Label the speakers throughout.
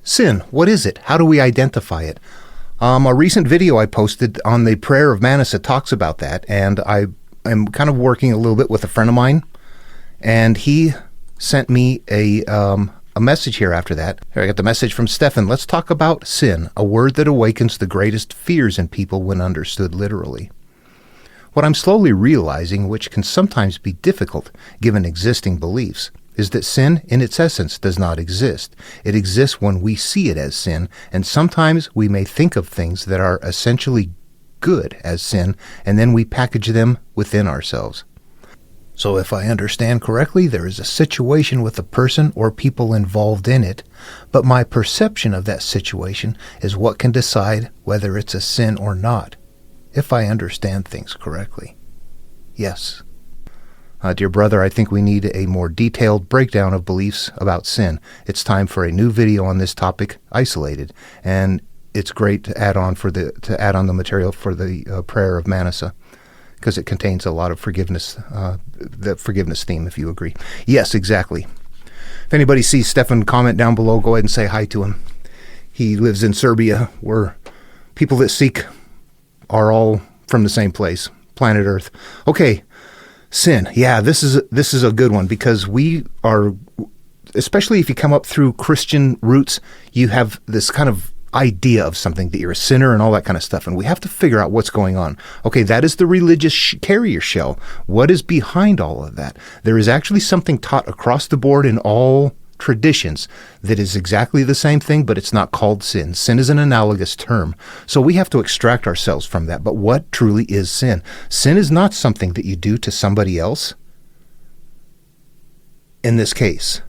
Speaker 1: Sin, what is it? How do we identify it? A recent video I posted on the prayer of Manasa talks about that, and I am kind of working a little bit with a friend of mine, and he sent me a message here after that. Here, I got the message from Stefan. Let's talk about sin, a word that awakens the greatest fears in people when understood literally. What I'm slowly realizing, which can sometimes be difficult given existing beliefs, is that sin in its essence does not exist. It exists when we see it as sin, and sometimes we may think of things that are essentially good as sin, and then we package them within ourselves. So if I understand correctly, there is a situation with a person or people involved in it, but my perception of that situation is what can decide whether it's a sin or not, if I understand things correctly. Yes. Dear brother, I think we need a more detailed breakdown of beliefs about sin. It's time for a new video on this topic, isolated, and it's great to add on the material for the prayer of Manasa, because it contains a lot of forgiveness, the forgiveness theme, if you agree. Yes, exactly. If anybody sees Stefan, comment down below. Go ahead and say hi to him. He lives in Serbia, where people that seek are all from the same place, planet Earth. Okay. Sin. Yeah, this is a good one, because we are, especially if you come up through Christian roots, you have this kind of idea of something, that you're a sinner and all that kind of stuff, and we have to figure out what's going on. Okay, that is the religious carrier shell. What is behind all of that? There is actually something taught across the board in all traditions that is exactly the same thing, but it's not called sin. Sin is an analogous term. So we have to extract ourselves from that. But what truly is sin? Sin is not something that you do to somebody else. In this case,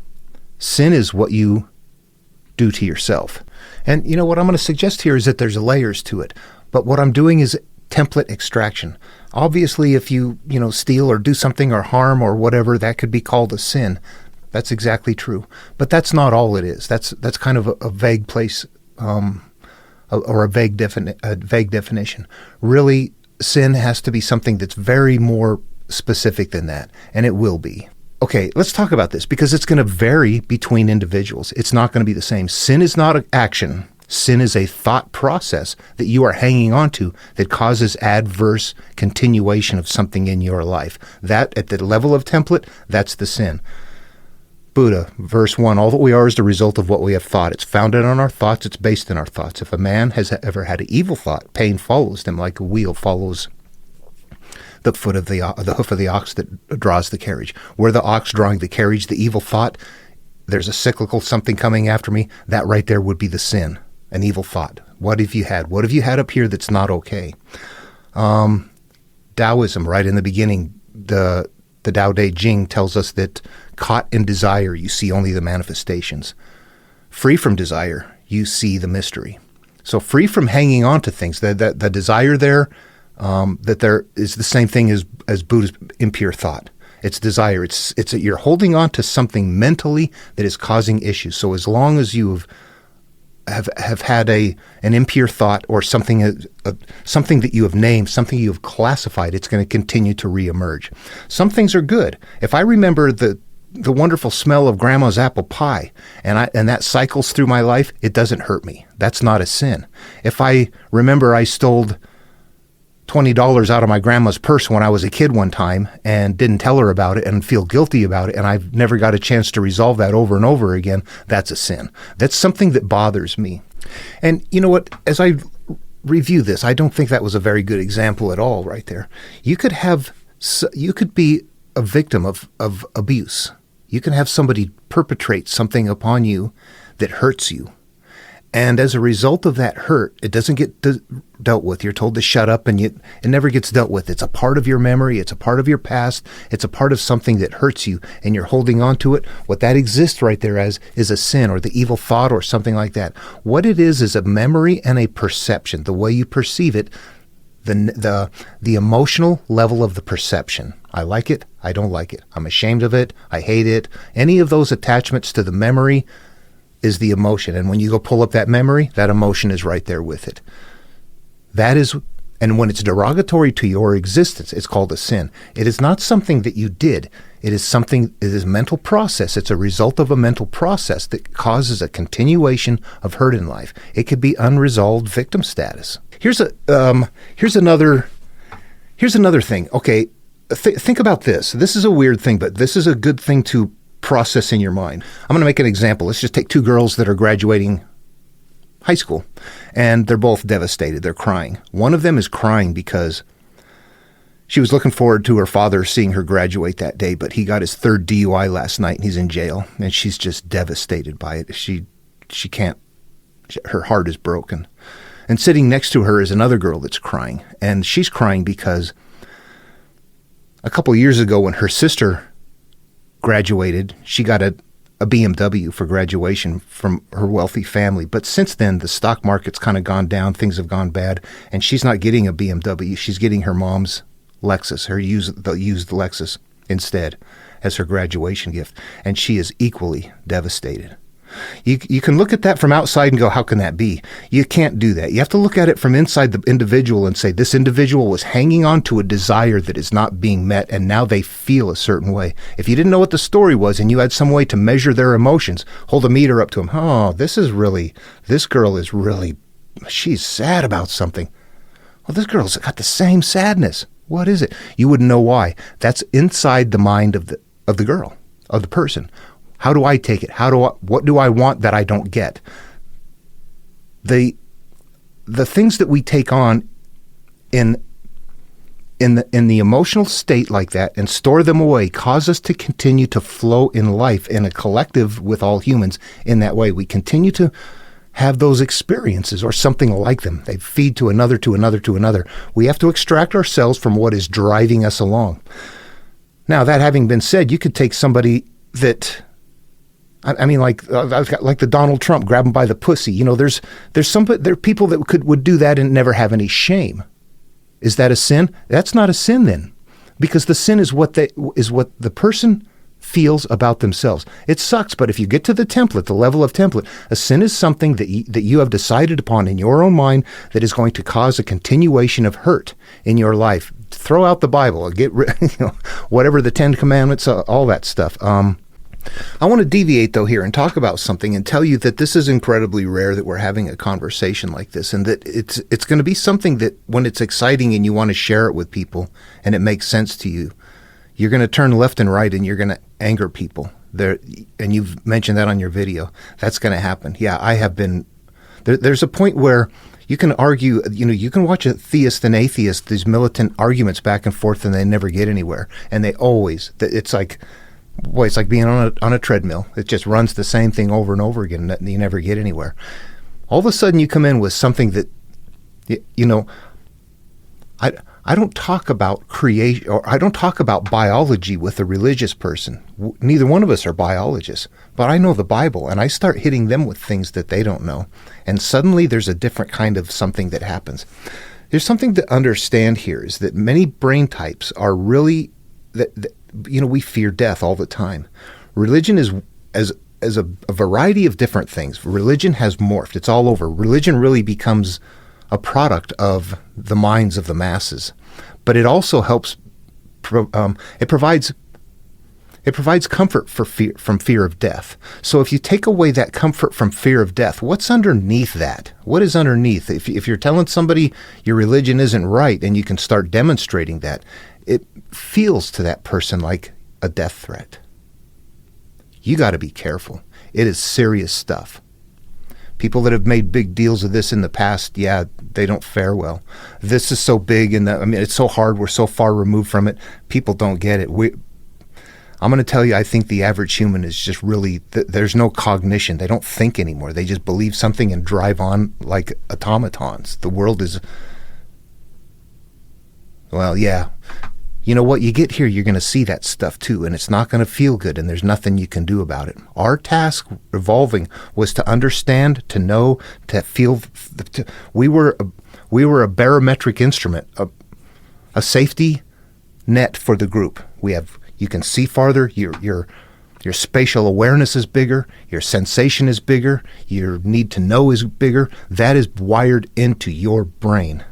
Speaker 1: sin is what you do to yourself. And you know what I'm going to suggest here is that there's layers to it. But what I'm doing is template extraction. Obviously, if you steal or do something or harm or whatever, that could be called a sin. That's exactly true. But that's not all it is. That's kind of a vague place, or a vague definition. Really, sin has to be something that's very more specific than that, and it will be. Okay, let's talk about this, because it's going to vary between individuals. It's not going to be the same. Sin is not an action. Sin is a thought process that you are hanging on to that causes adverse continuation of something in your life. That, at the level of template, that's the sin. Buddha, verse 1, all that we are is the result of what we have thought. It's founded on our thoughts. It's based in our thoughts. If a man has ever had an evil thought, pain follows them like a wheel follows the hoof of the ox that draws the carriage. Where the ox drawing the carriage, the evil thought, there's a cyclical something coming after me. That right there would be the sin, an evil thought. What have you had? What have you had up here that's not okay? Taoism, right in the beginning, the Tao Te Ching tells us that caught in desire, you see only the manifestations. Free from desire, you see the mystery. So free from hanging on to things, the desire there, that there is the same thing as Buddha's impure thought. It's desire. It's you're holding on to something mentally that is causing issues. So as long as you have had an impure thought, or something that you have named, something you have classified, it's going to continue to reemerge. Some things are good. If I remember the wonderful smell of Grandma's apple pie, and that cycles through my life, it doesn't hurt me. That's not a sin. If I remember I stole $20 out of my grandma's purse when I was a kid one time and didn't tell her about it and feel guilty about it, and I've never got a chance to resolve that over and over again, that's a sin. That's something that bothers me. And you know what? As I review this, I don't think that was a very good example at all right there. You could be a victim of abuse. You can have somebody perpetrate something upon you that hurts you. And as a result of that hurt, it doesn't get dealt with. You're told to shut up, and it never gets dealt with. It's a part of your memory. It's a part of your past. It's a part of something that hurts you, and you're holding on to it. What that exists right there as is a sin, or the evil thought, or something like that. What it is a memory and a perception. The way you perceive it, the emotional level of the perception. I like it. I don't like it. I'm ashamed of it. I hate it. Any of those attachments to the memory is the emotion. And when you go pull up that memory, that emotion is right there with it. That is And when it's derogatory to your existence, it's called a sin. It is not something that you did. It is a mental process. It's a result of a mental process that causes a continuation of hurt in life. It could be unresolved victim status. Here's another thing. Okay, think about this. This is a weird thing, but this is a good thing to process in your mind. I'm going to make an example. Let's just take two girls that are graduating high school, and they're both devastated. They're crying. One of them is crying because she was looking forward to her father seeing her graduate that day, but he got his third DUI last night and he's in jail, and she's just devastated by it. She can't, her heart is broken. And sitting next to her is another girl that's crying, and she's crying because a couple of years ago when her sister graduated, she got a BMW for graduation from her wealthy family. But since then, the stock market's kind of gone down. Things have gone bad. And she's not getting a BMW. She's getting her mom's Lexus, the used Lexus instead as her graduation gift. And she is equally devastated. You can look at that from outside and go, how can that be? You can't do that. You have to look at it from inside the individual and say, this individual was hanging on to a desire that is not being met, and now they feel a certain way. If you didn't know what the story was and you had some way to measure their emotions, hold a meter up to them. Oh, this girl is really, she's sad about something. Well, this girl's got the same sadness. What is it? You wouldn't know why. That's inside the mind of the girl, of the person. How do I take it? What do I want that I don't get? The things that we take on in the emotional state like that and store them away cause us to continue to flow in life in a collective with all humans in that way. We continue to have those experiences or something like them. They feed to another, to another, to another. We have to extract ourselves from what is driving us along. Now, that having been said, you could take somebody that, I mean, like the Donald Trump, grab him by the pussy. You know, there are people that would do that and never have any shame. Is that a sin? That's not a sin then, because the sin is what the person feels about themselves. It sucks, but if you get to the template, the level of template, a sin is something that you have decided upon in your own mind that is going to cause a continuation of hurt in your life. Throw out the Bible, get rid, whatever the 10 Commandments, all that stuff. I want to deviate, though, here and talk about something and tell you that this is incredibly rare that we're having a conversation like this, and that it's going to be something that when it's exciting and you want to share it with people and it makes sense to you, you're going to turn left and right and you're going to anger people. And you've mentioned that on your video. That's going to happen. Yeah, I have been. There's a point where you can argue, you can watch a theist and atheist, these militant arguments back and forth, and they never get anywhere. And it's like being on a treadmill. It just runs the same thing over and over again, and you never get anywhere. All of a sudden, you come in with something that, I don't talk about creation, or I don't talk about biology with a religious person. Neither one of us are biologists, but I know the Bible, and I start hitting them with things that they don't know, and suddenly there's a different kind of something that happens. There's something to understand here is that many brain types are really we fear death all the time. Religion is as a variety of different things. Religion has morphed. It's all over. Religion really becomes a product of the minds of the masses, but it also helps. It provides comfort from fear of death. So if you take away that comfort from fear of death, what's underneath that? What is underneath? If you're telling somebody your religion isn't right, and you can start demonstrating that, it feels to that person like a death threat. You got to be careful. It is serious stuff. People that have made big deals of this in the past, they don't fare well. This is so big, and it's so hard. We're so far removed from it. People don't get it. I'm going to tell you, I think the average human is just really, there's no cognition. They don't think anymore. They just believe something and drive on like automatons. The world is, you know what? You get here, you're going to see that stuff too, and it's not going to feel good, and there's nothing you can do about it. Our task evolving was to understand, to know, to feel. We were a barometric instrument, a safety net for the group. You can see farther. Your spatial awareness is bigger. Your sensation is bigger. Your need to know is bigger. That is wired into your brain.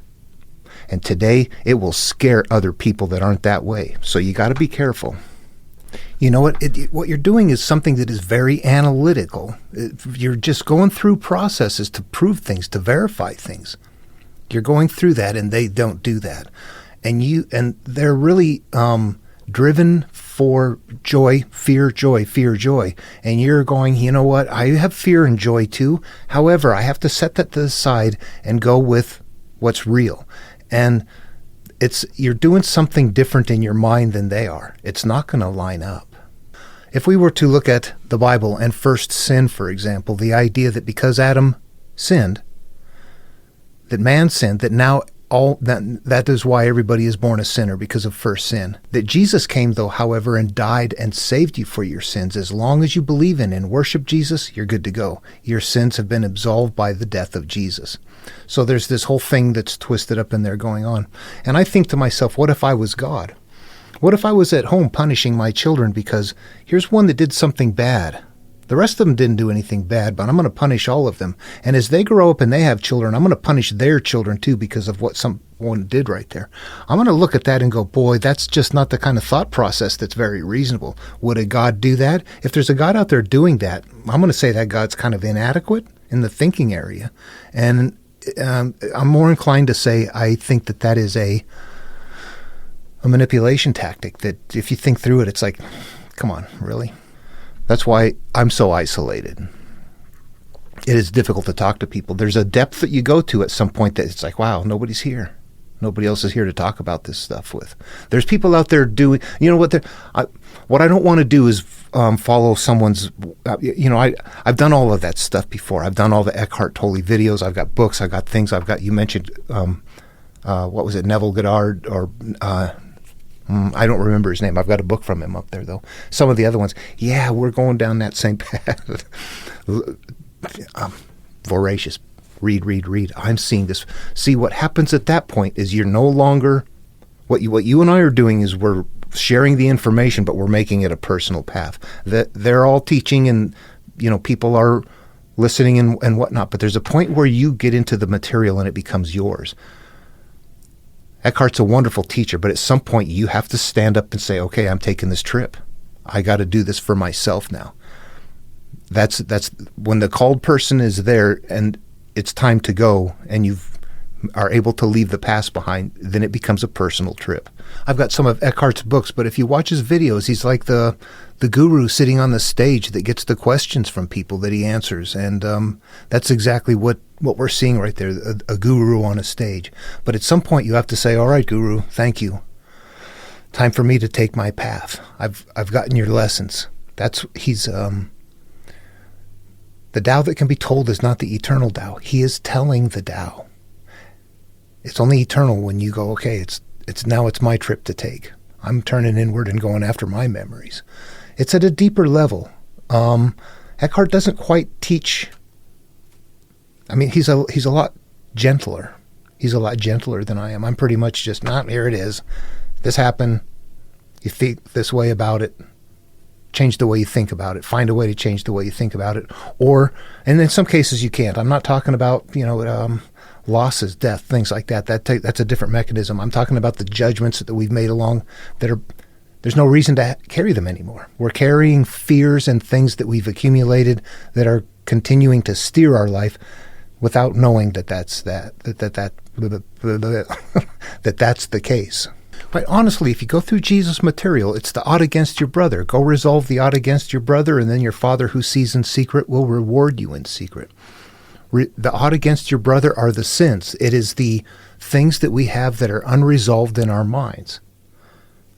Speaker 1: And today, it will scare other people that aren't that way. So you got to be careful. You know what? What you're doing is something that is very analytical. You're just going through processes to prove things, to verify things. You're going through that, and they don't do that. And they're really driven for joy, fear, joy. And you're going, you know what? I have fear and joy too. However, I have to set that to the side and go with what's real. And you're doing something different in your mind than they are. It's not going to line up. If we were to look at the Bible and first sin, for example, the idea that because Adam sinned, that man sinned, that now that is why everybody is born a sinner, because of first sin. That Jesus came, though, however, and died and saved you for your sins. As long as you believe in and worship Jesus, you're good to go. Your sins have been absolved by the death of Jesus. So there's this whole thing that's twisted up in there going on. And I think to myself, what if I was God? What if I was at home punishing my children because here's one that did something bad? The rest of them didn't do anything bad, but I'm going to punish all of them. And as they grow up and they have children, I'm going to punish their children too because of what someone did right there. I'm going to look at that and go, boy, that's just not the kind of thought process that's very reasonable. Would a God do that? If there's a God out there doing that, I'm going to say that God's kind of inadequate in the thinking area. And I'm more inclined to say I think that is a manipulation tactic, that if you think through it, it's like, come on, really? That's why I'm so isolated. It is difficult to talk to people. There's a depth that you go to at some point that it's like, wow, nobody's here. Nobody else is here to talk about this stuff with. There's people out there doing, you know what? What I don't want to do is follow someone's, I've done all of that stuff before. I've done all the Eckhart Tolle videos. I've got books. I've got things. You mentioned, what was it, Neville Goddard or I don't remember his name. I've got a book from him up there, though. Some of the other ones, yeah, we're going down that same path. Voracious. Read. I'm seeing this. See, what happens at that point is you're no longer, what you and I are doing is we're sharing the information, but we're making it a personal path. They're all teaching and, people are listening and whatnot, but there's a point where you get into the material and it becomes yours. Eckhart's a wonderful teacher, but at some point you have to stand up and say, okay, I'm taking this trip. I got to do this for myself now. That's when the called person is there and it's time to go and you are able to leave the past behind, then it becomes a personal trip. I've got some of Eckhart's books, but if you watch his videos, he's like the guru sitting on the stage that gets the questions from people that he answers. And that's exactly what we're seeing right there, a guru on a stage. But at some point you have to say, all right, guru, thank you. Time for me to take my path. I've gotten your lessons. The Tao that can be told is not the eternal Tao. He is telling the Tao. It's only eternal when you go, okay, it's my trip to take. I'm turning inward and going after my memories. It's at a deeper level. Eckhart doesn't quite teach. I mean, he's a lot gentler. He's a lot gentler than I am. I'm pretty much just, here it is. This happened. You think this way about it. Change the way you think about it. Find a way to change the way you think about it. And in some cases you can't. I'm not talking about, losses, death, things like that. That's a different mechanism. I'm talking about the judgments that we've made along there's no reason to carry them anymore. We're carrying fears and things that we've accumulated that are continuing to steer our life without knowing that that's the case. But honestly, if you go through Jesus' material, it's the odd against your brother. Go resolve the odd against your brother, and then your Father who sees in secret will reward you in secret. The odd against your brother are the sins. It is the things that we have that are unresolved in our minds.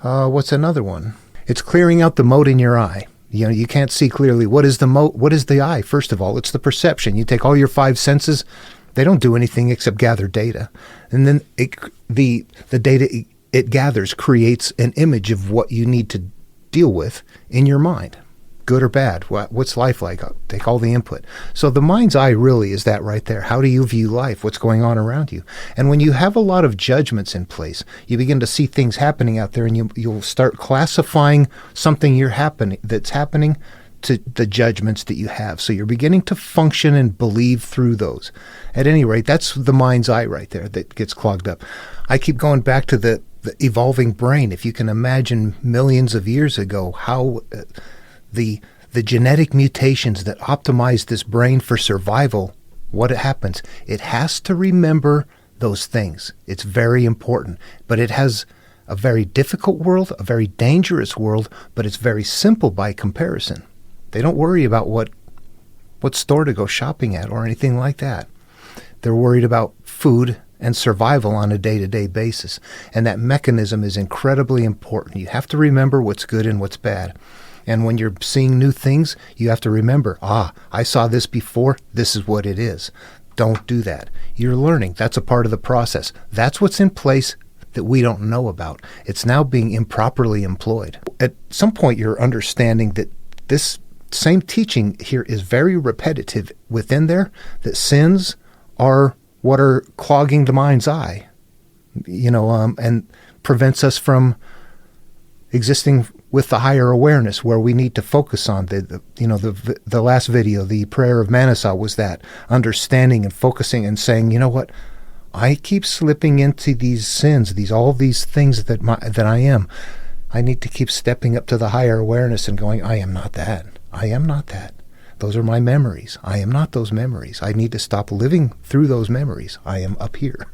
Speaker 1: What's another one? It's clearing out the mote in your eye. You can't see clearly. What is the mote? What is the eye? First of all, it's the perception. You take all your five senses. They don't do anything except gather data. And then the data it gathers creates an image of what you need to deal with in your mind. Good or bad? What's life like? Take all the input. So the mind's eye really is that right there. How do you view life? What's going on around you? And when you have a lot of judgments in place, you begin to see things happening out there, and you'll start classifying something that's happening to the judgments that you have. So you're beginning to function and believe through those. At any rate, that's the mind's eye right there that gets clogged up. I keep going back to the evolving brain. If you can imagine millions of years ago, how the genetic mutations that optimize this brain for survival, what happens? It has to remember those things. It's very important. But it has a very difficult world, a very dangerous world, but it's very simple by comparison. They don't worry about what store to go shopping at or anything like that. They're worried about food and survival on a day-to-day basis. And that mechanism is incredibly important. You have to remember what's good and what's bad. And when you're seeing new things, you have to remember, I saw this before, this is what it is. Don't do that. You're learning. That's a part of the process. That's what's in place that we don't know about. It's now being improperly employed. At some point, you're understanding that this same teaching here is very repetitive within there, that sins are what are clogging the mind's eye, and prevents us from existing with the higher awareness where we need to focus on. The last video, the prayer of Manasa, was that understanding and focusing and saying, you know what, I keep slipping into these sins, all these things that I am. I need to keep stepping up to the higher awareness and going, I am not that. I am not that. Those are my memories. I am not those memories. I need to stop living through those memories. I am up here.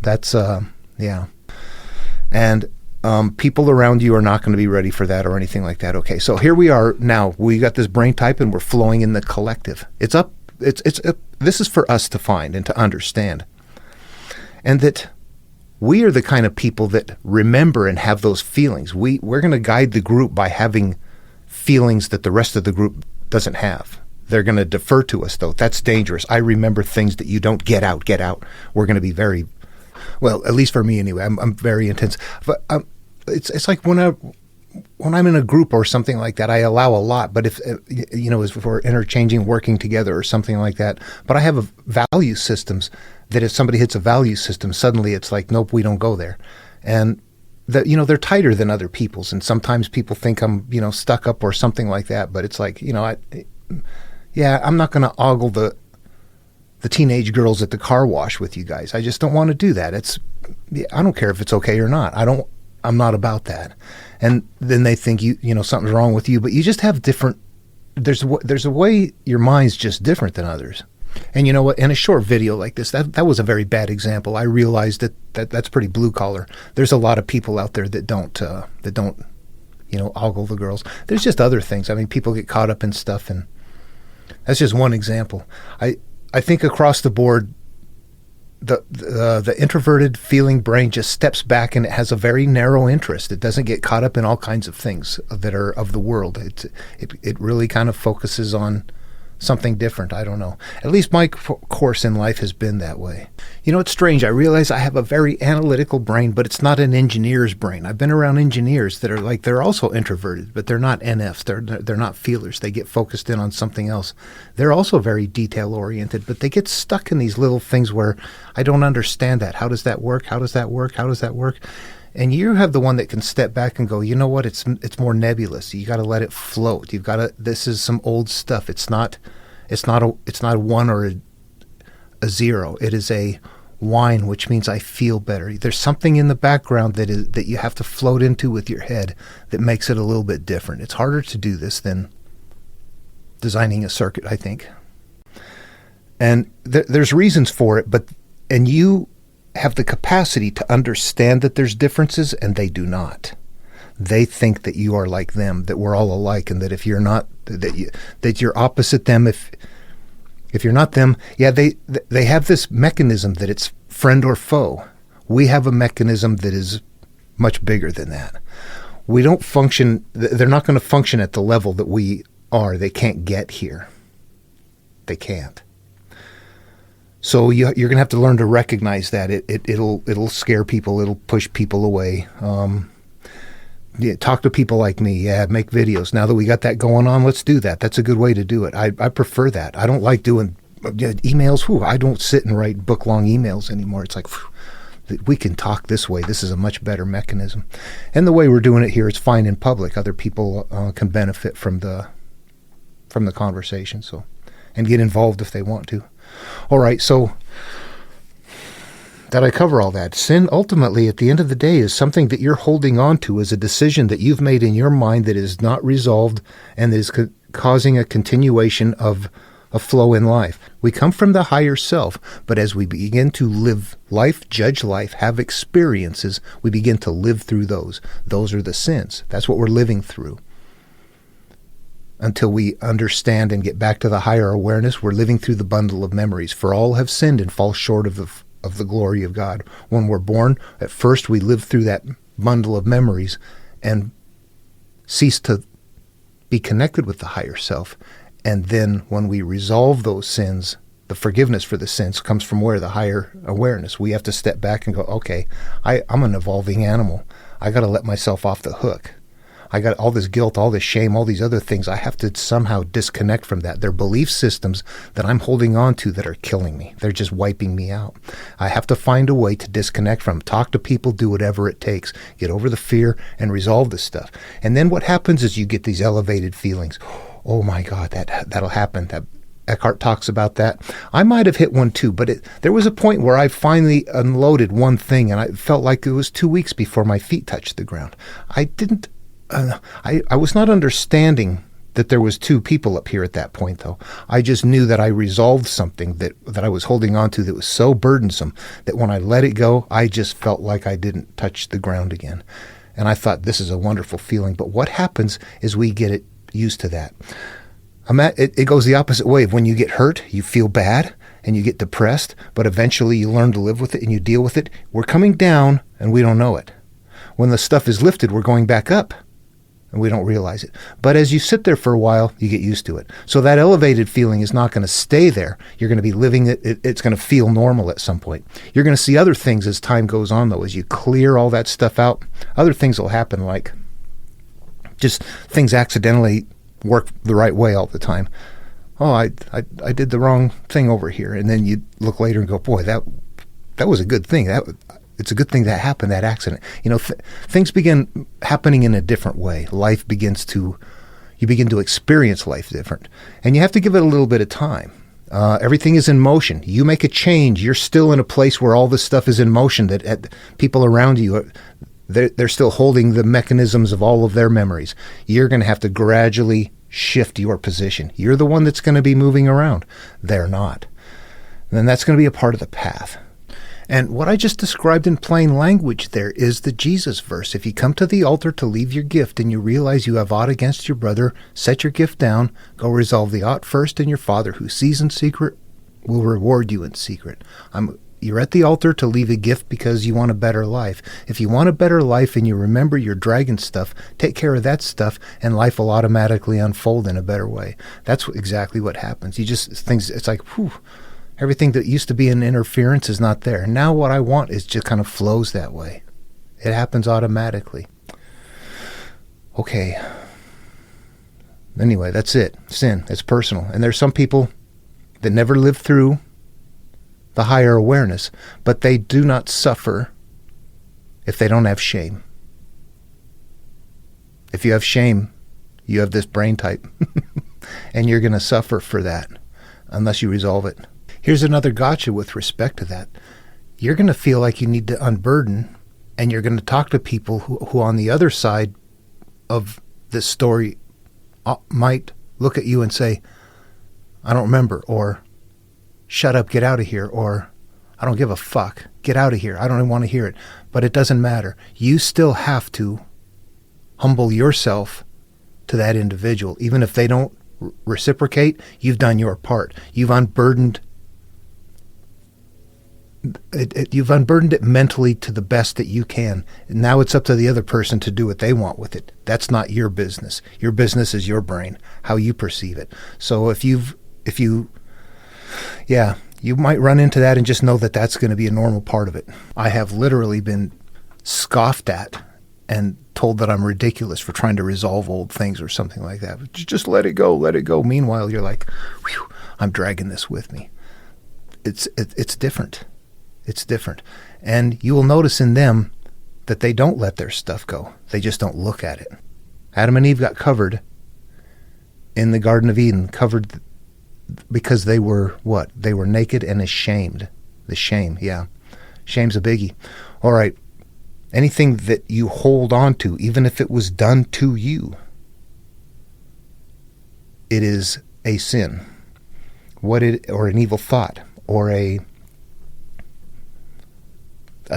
Speaker 1: That's yeah. And people around you are not going to be ready for that or anything like that. Okay, so here we are now. We got this brain type, and we're flowing in the collective. It's up. This is for us to find and to understand, and that we are the kind of people that remember and have those feelings. We're going to guide the group by having feelings that the rest of the group doesn't have. They're going to defer to us, though. That's dangerous. I remember things that you don't get out. We're going to be very, well, at least for me anyway. I'm very intense. But it's like when I'm in a group or something like that, I allow a lot. But if we're interchanging, working together or something like that. But I have value systems that if somebody hits a value system, suddenly it's like, nope, we don't go there. And they're tighter than other people's, and sometimes people think I'm, stuck up or something like that. But it's like, I'm not going to ogle the teenage girls at the car wash with you guys. I just don't want to do that. I don't care if it's okay or not. I'm not about that. And then they think something's wrong with you, but you just have different. There's a way your mind's just different than others. And you know what? In a short video like this, that was a very bad example. I realized that's pretty blue collar. There's a lot of people out there that don't ogle the girls. There's just other things. I mean, people get caught up in stuff, and that's just one example. I think across the board, the introverted feeling brain just steps back, and it has a very narrow interest. It doesn't get caught up in all kinds of things that are of the world. It really kind of focuses on something different. I don't know. At least my course in life has been that way. It's strange. I realize I have a very analytical brain, but it's not an engineer's brain. I've been around engineers that are they're also introverted, but they're not NFs. They're not feelers. They get focused in on something else. They're also very detail oriented, but they get stuck in these little things where I don't understand that. How does that work? How does that work? How does that work? And you have the one that can step back and go, you know what? It's more nebulous. You got to let it float. You've got to. This is some old stuff. It's not a one or a zero. It is a whine, which means I feel better. There's something in the background that you have to float into with your head that makes it a little bit different. It's harder to do this than designing a circuit, I think. And there's reasons for it, and you have the capacity to understand that there's differences, and they do not. They think that you are like them, that we're all alike, and that if you're not, that you're opposite them. If you're not them, they have this mechanism that it's friend or foe. We have a mechanism that is much bigger than that. We don't function. They're not going to function at the level that we are. They can't get here. They can't. So you're going to have to learn to recognize that. It'll scare people. It'll push people away. Talk to people like me. Make videos. Now that we got that going on, let's do that. That's a good way to do it. I prefer that. I don't like doing emails. I don't sit and write book-long emails anymore. It's like, we can talk this way. This is a much better mechanism. And the way we're doing it here is fine in public. Other people can benefit from the from the conversation. So, and get involved if they want to. All right, so did I cover all that? Sin, ultimately, at the end of the day, is something that you're holding on to as a decision that you've made in your mind that is not resolved and is causing a continuation of a flow in life. We come from the higher self, but as we begin to live life, judge life, have experiences, we begin to live through those. Those are the sins. That's what we're living through. Until we understand and get back to the higher awareness, we're living through the bundle of memories. For all have sinned and fall short of the glory of God. When we're born, at first we live through that bundle of memories and cease to be connected with the higher self. And then when we resolve those sins, the forgiveness for the sins comes from where? The higher awareness. We have to step back and go, okay, I'm an evolving animal. I got to let myself off the hook. I got all this guilt, all this shame, all these other things. I have to somehow disconnect from that. They're belief systems that I'm holding on to that are killing me. They're just wiping me out. I have to find a way to disconnect from them. Talk to people, do whatever it takes. Get over the fear and resolve this stuff. And then what happens is you get these elevated feelings. Oh my God, that'll happen. That Eckhart talks about that. I might have hit one too, but there was a point where I finally unloaded one thing, and I felt like it was 2 weeks before my feet touched the ground. I was not understanding that there was two people up here at that point, though. I just knew that I resolved something that I was holding on to that was so burdensome that when I let it go, I just felt like I didn't touch the ground again. And I thought, this is a wonderful feeling. But what happens is we get used to that. It goes the opposite way. When you get hurt, you feel bad and you get depressed, but eventually you learn to live with it and you deal with it. We're coming down and we don't know it. When the stuff is lifted, we're going back up and we don't realize it. But as you sit there for a while, you get used to it. So that elevated feeling is not going to stay there. You're going to be living it. It's going to feel normal at some point. You're going to see other things as time goes on, though. As you clear all that stuff out, other things will happen, like just things accidentally work the right way all the time. Oh, I did the wrong thing over here. And then you look later and go, boy, that was a good thing. It's a good thing that happened, that accident. You know, things begin happening in a different way. You begin to experience life different. And you have to give it a little bit of time. Everything is in motion. You make a change, you're still in a place where all this stuff is in motion, that people around you, they're still holding the mechanisms of all of their memories. You're going to have to gradually shift your position. You're the one that's going to be moving around. They're not. And then that's going to be a part of the path. And what I just described in plain language there is the Jesus verse. If you come to the altar to leave your gift and you realize you have aught against your brother, set your gift down, go resolve the ought first, and your Father who sees in secret will reward you in secret. You're at the altar to leave a gift because you want a better life. If you want a better life and you remember your dragon stuff, take care of that stuff and life will automatically unfold in a better way. That's exactly what happens. It's like, whew, everything that used to be an interference is not there. Now what I want is just kind of flows that way. It happens automatically. Okay. Anyway, that's it. Sin. It's personal. And there's some people that never live through the higher awareness, but they do not suffer if they don't have shame. If you have shame, you have this brain type, and you're going to suffer for that unless you resolve it. Here's another gotcha with respect to that. You're going to feel like you need to unburden, and you're going to talk to people who on the other side of this story might look at you and say, I don't remember, or shut up, get out of here, or I don't give a fuck, get out of here, I don't even want to hear it. But it doesn't matter. You still have to humble yourself to that individual. Even if they don't reciprocate, you've done your part. You've unburdened it mentally to the best that you can. And now it's up to the other person to do what they want with it. That's not your business. Your business is your brain, how you perceive it. So you might run into that and just know that that's going to be a normal part of it. I have literally been scoffed at and told that I'm ridiculous for trying to resolve old things or something like that. But just let it go, let it go. Meanwhile, you're like, whew, I'm dragging this with me. It's different. It's different. And you will notice in them that they don't let their stuff go. They just don't look at it. Adam and Eve got covered in the Garden of Eden, covered because they were what? They were naked and ashamed. The shame, yeah. Shame's a biggie. All right. Anything that you hold on to, even if it was done to you, it is a sin. Or an evil thought, or a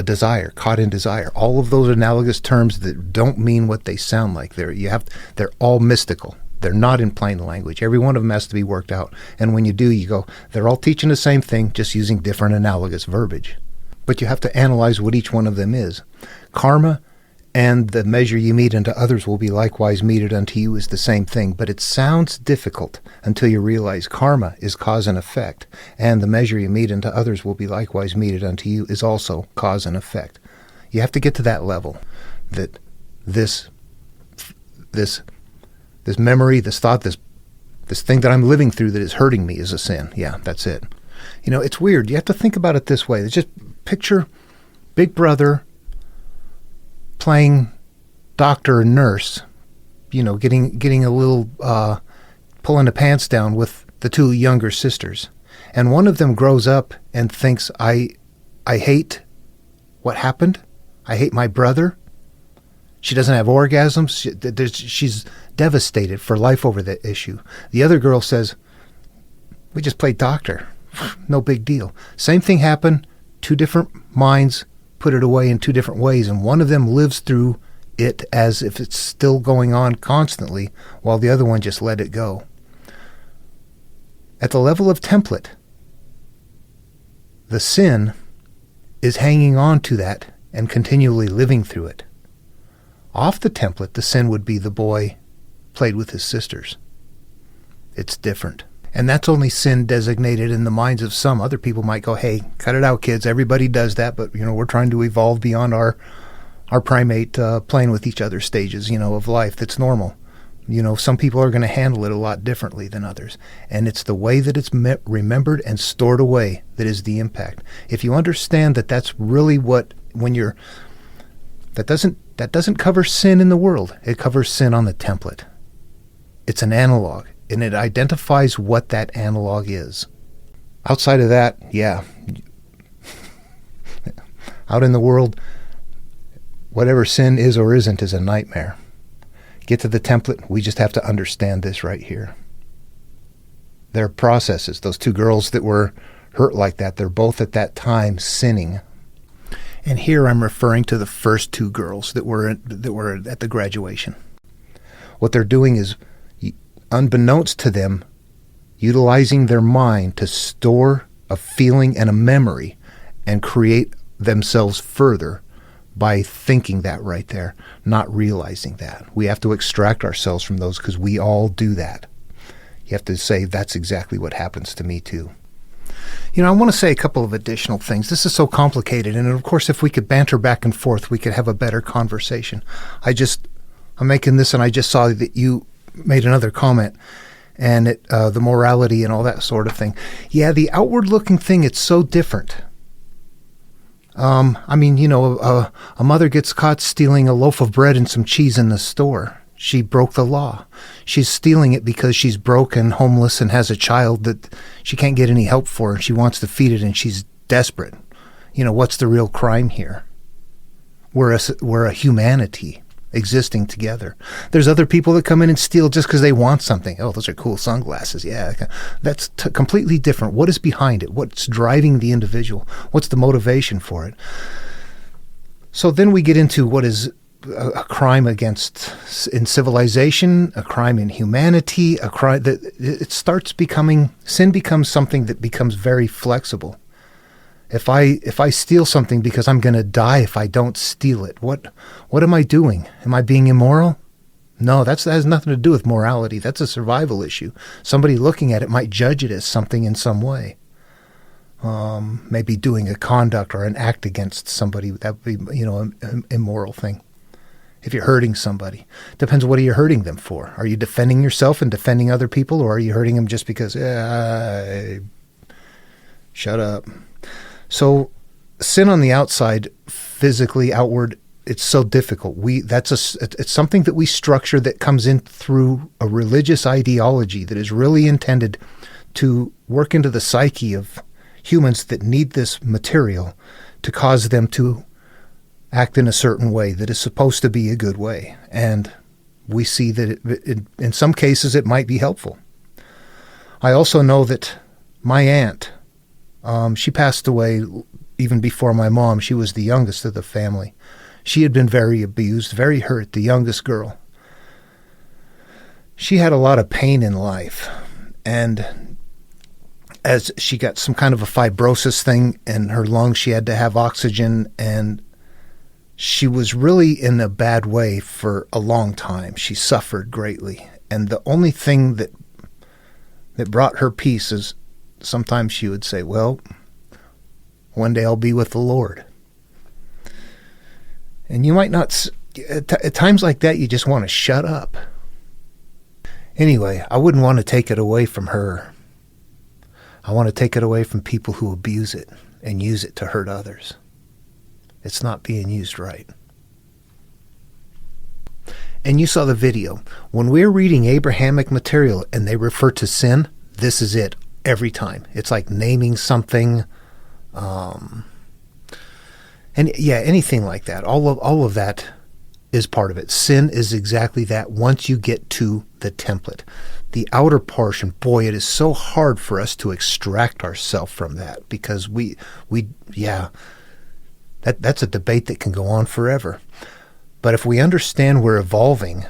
Speaker 1: desire, caught in desire. All of those analogous terms that don't mean what they sound like. They're all mystical. They're not in plain language. Every one of them has to be worked out. And when you do, you go, they're all teaching the same thing, just using different analogous verbiage. But you have to analyze what each one of them is. Karma and the measure you mete unto others will be likewise meted unto you is the same thing. But it sounds difficult until you realize karma is cause and effect. And the measure you mete unto others will be likewise meted unto you is also cause and effect. You have to get to that level that this memory, this thought, this thing that I'm living through that is hurting me is a sin. Yeah, that's it. You know, it's weird. You have to think about it this way. Just picture Big Brother playing doctor and nurse, you know, getting a little, pulling the pants down with the two younger sisters. And one of them grows up and thinks, I hate what happened. I hate my brother. She doesn't have orgasms. She's devastated for life over that issue. The other girl says, we just played doctor. No big deal. Same thing happened. Two different minds put it away in two different ways, and one of them lives through it as if it's still going on constantly, while the other one just let it go. At the level of template, the sin is hanging on to that and continually living through it. Off the template, the sin would be the boy played with his sisters. It's different. And that's only sin designated in the minds of some. Other people might go, hey, cut it out, kids. Everybody does that, but, you know, we're trying to evolve beyond our primate playing with each other stages, you know, of life. That's normal. You know, some people are going to handle it a lot differently than others. And it's the way that it's remembered and stored away that is the impact. If you understand that that's really what, that doesn't cover sin in the world. It covers sin on the template. It's an analog, and it identifies what that analog is. Outside of that, yeah. Out in the world, whatever sin is or isn't is a nightmare. Get to the template. We just have to understand this right here. There are processes. Those two girls that were hurt like that, they're both at that time sinning. And here I'm referring to the first two girls that were at the graduation. What they're doing is, unbeknownst to them, utilizing their mind to store a feeling and a memory and create themselves further by thinking that right there, not realizing that. We have to extract ourselves from those because we all do that. You have to say, that's exactly what happens to me too. You know, I want to say a couple of additional things. This is so complicated, and of course, if we could banter back and forth, we could have a better conversation. I'm making this, and I just saw that you made another comment, and the morality and all that sort of thing. Yeah, the outward-looking thing, it's so different. I mean, you know, a mother gets caught stealing a loaf of bread and some cheese in the store. She broke the law. She's stealing it because she's broke and homeless and has a child that she can't get any help for, and she wants to feed it, and she's desperate. You know, what's the real crime here? We're a humanity existing together. There's other people that come in and steal just because they want something. Oh, those are cool sunglasses. Yeah, that's completely different. What is behind it? What's driving the individual? What's the motivation for it? So then we get into what is a crime in civilization, a crime in humanity, a crime that it starts becoming, sin becomes something that becomes very flexible. If I steal something because I'm going to die if I don't steal it, what am I doing? Am I being immoral? No, that has nothing to do with morality. That's a survival issue. Somebody looking at it might judge it as something in some way. Maybe doing a conduct or an act against somebody, that would be, you know, an immoral thing. If you're hurting somebody, depends what are you hurting them for. Are you defending yourself and defending other people, or are you hurting them just because, shut up. So sin on the outside, physically outward, it's so difficult. It's something that we structure that comes in through a religious ideology that is really intended to work into the psyche of humans that need this material to cause them to act in a certain way that is supposed to be a good way. And we see that in some cases it might be helpful. I also know that my aunt, she passed away even before my mom. She was the youngest of the family. She had been very abused, very hurt, the youngest girl. She had a lot of pain in life, and as she got some kind of a fibrosis thing in her lungs, she had to have oxygen, and she was really in a bad way for a long time. She suffered greatly, and the only thing that brought her peace is sometimes she would say, well, one day I'll be with the Lord. And you might not, at times like that, you just want to shut up. Anyway, I wouldn't want to take it away from her. I want to take it away from people who abuse it and use it to hurt others. It's not being used right. And you saw the video. When we're reading Abrahamic material and they refer to sin, this is it every time. It's like naming something, and yeah, anything like that. All of that is part of it. Sin is exactly that once you get to the template. The outer portion, boy, it is so hard for us to extract ourselves from that, because that's a debate that can go on forever. But if we understand we're evolving,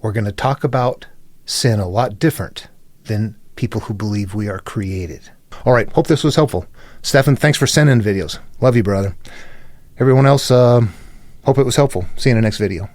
Speaker 1: we're going to talk about sin a lot different than people who believe we are created. All right, hope this was helpful. Stefan, thanks for sending videos. Love you, brother. Everyone else, hope it was helpful. See you in the next video.